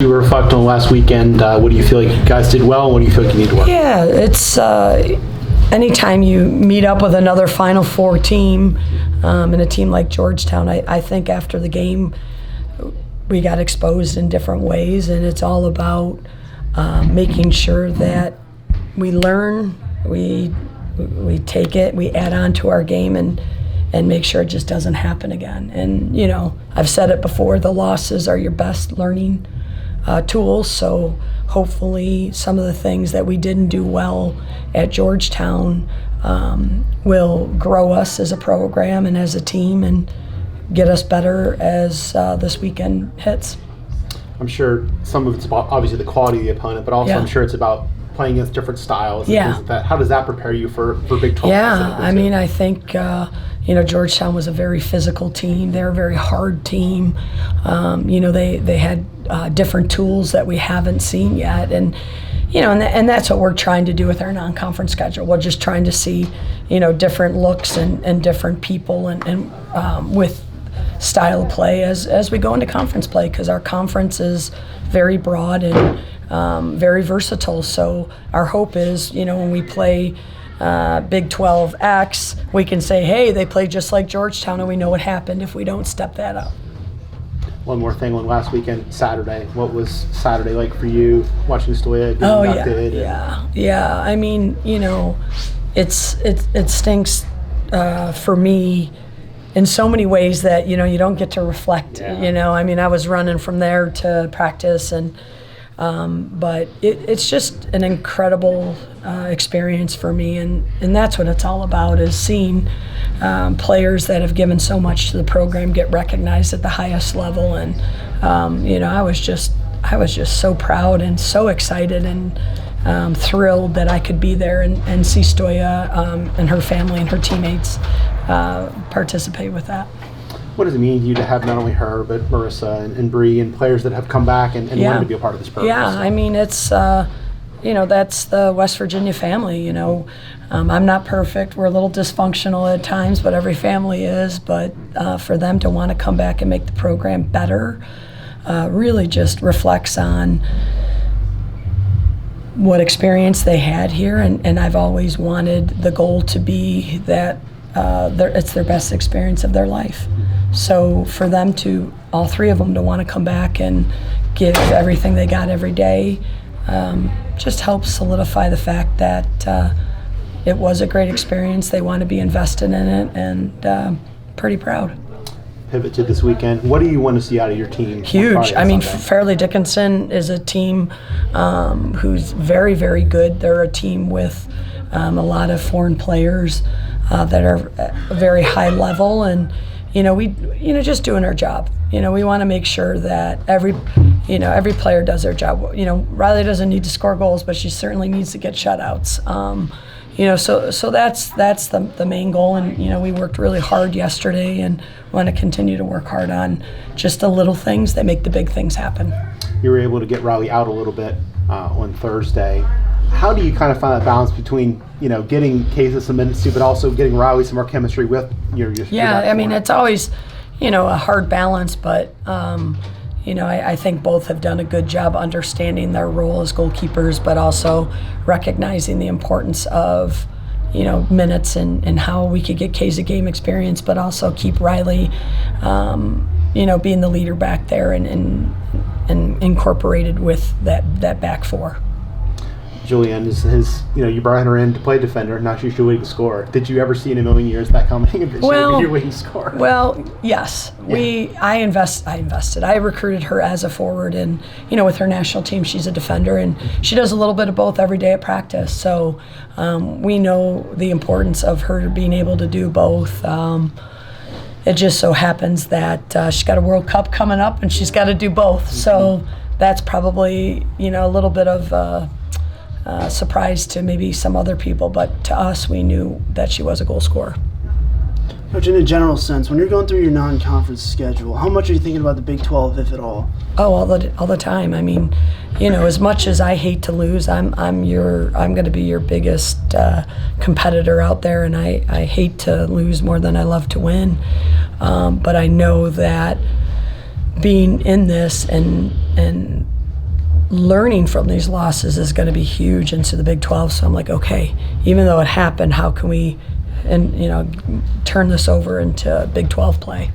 You reflect on last weekend. What do you feel like you guys did well, and what do you feel like you need to work? Yeah, it's anytime you meet up with another Final Four team and a team like Georgetown, I think after the game we got exposed in different ways, and it's all about making sure that we learn, we take it, we add on to our game, and make sure it just doesn't happen again. And I've said it before, the losses are your best learning tools, so hopefully some of the things that we didn't do well at Georgetown will grow us as a program and as a team and get us better as this weekend hits. I'm sure some of it's about obviously the quality of the opponent, but also I'm sure it's about playing against different styles and things like that. How does that prepare you for Big 12? Yeah, I mean, I think Georgetown was a very physical team. They're a very hard team. They had different tools that we haven't seen yet, and that's what we're trying to do with our non-conference schedule. We're just trying to see different looks and different people and with style of play as we go into conference play, because our conference is very broad and very versatile. So our hope is, when we play Big 12 X, we can say, hey, they played just like Georgetown, and we know what happened if we don't step that up. One more thing on last weekend, Saturday. What was Saturday like for you, watching Stoya being inducted? Yeah. I mean, it stinks for me in so many ways that you don't get to reflect. I mean, I was running from there to practice, and but it's just an incredible experience for me, and that's what it's all about, is seeing players that have given so much to the program get recognized at the highest level. And I was just so proud and so excited and thrilled that I could be there and see Stoya and her family and her teammates participate with that. What does it mean to you to have not only her, but Marissa and Bree and players that have come back and wanted to be a part of this program? Yeah, I mean, it's, that's the West Virginia family. I'm not perfect. We're a little dysfunctional at times, but every family is. But for them to want to come back and make the program better really just reflects on what experience they had here. And I've always wanted the goal to be that it's their best experience of their life. So for them to, all three of them, to want to come back and give everything they got every day just helps solidify the fact that it was a great experience. They want to be invested in it, and pretty proud. Pivot to this weekend. What do you want to see out of your team? Huge. I mean, Fairleigh Dickinson is a team who's very, very good. They're a team with a lot of foreign players that are at a very high level, and we just doing our job. We want to make sure that every player does their job. Riley doesn't need to score goals, but she certainly needs to get shutouts. So that's the main goal, and we worked really hard yesterday and want to continue to work hard on just the little things that make the big things happen. You were able to get Riley out a little bit on Thursday. How do you kind of find that balance between getting Casey some minutes too, but also getting Riley some more chemistry with your I mean, it's always a hard balance, but I think both have done a good job understanding their role as goalkeepers, but also recognizing the importance of minutes and how we could get Casey game experience, but also keep Riley being the leader back there and incorporated with that back four. Julianne is you brought her in to play defender. Now she's your leading scorer. Did you ever see in a million years that coming? That she would be your leading scorer? Well, yes. I invested. I recruited her as a forward, and with her national team, she's a defender, and she does a little bit of both every day at practice. So we know the importance of her being able to do both. It just so happens that she's got a World Cup coming up, and she's got to do both. Mm-hmm. So that's probably a little bit of surprise to maybe some other people, but to us, we knew that she was a goal scorer. Coach, in a general sense, when you're going through your non-conference schedule, how much are you thinking about the Big 12, if at all? Oh, all the time. I mean, as much as I hate to lose, I'm going to be your biggest competitor out there, and I hate to lose more than I love to win. But I know that being in this and learning from these losses is going to be huge into the Big 12. So I'm like, okay, even though it happened, how can we, turn this over into Big 12 play?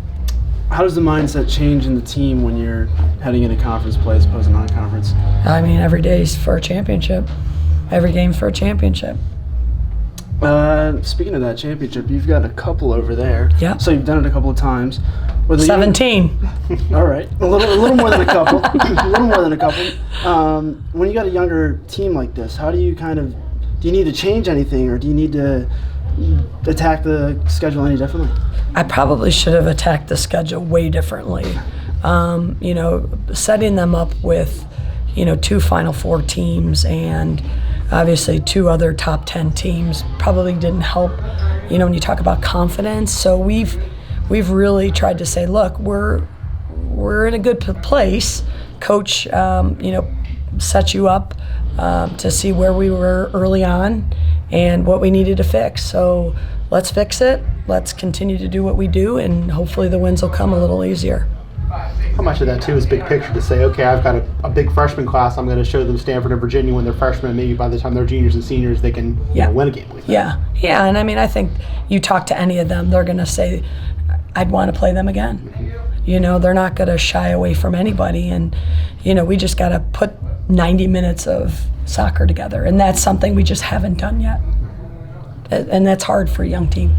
How does the mindset change in the team when you're heading into conference play as opposed to non-conference? I mean, every day's for a championship. Every game's for a championship. Speaking of that championship, you've got a couple over there. Yeah. So you've done it a couple of times. 17. All right, a little more than a couple. A little more than a couple. When you got a younger team like this, how do you do you need to change anything, or do you need to attack the schedule any differently? I probably should have attacked the schedule way differently. Setting them up with, 2 Final Four teams and obviously 2 other top 10 teams probably didn't help, when you talk about confidence. So we've really tried to say, look, we're in a good place. Coach, set you up to see where we were early on and what we needed to fix. So let's fix it. Let's continue to do what we do, and hopefully the wins will come a little easier. How much of that, too, is big picture to say, okay, I've got a big freshman class. I'm going to show them Stanford and Virginia when they're freshmen. Maybe by the time they're juniors and seniors, they can win a game with them. Yeah. And I mean, I think you talk to any of them, they're going to say, I'd want to play them again. They're not going to shy away from anybody. And, we just got to put 90 minutes of soccer together. And that's something we just haven't done yet. And that's hard for a young team.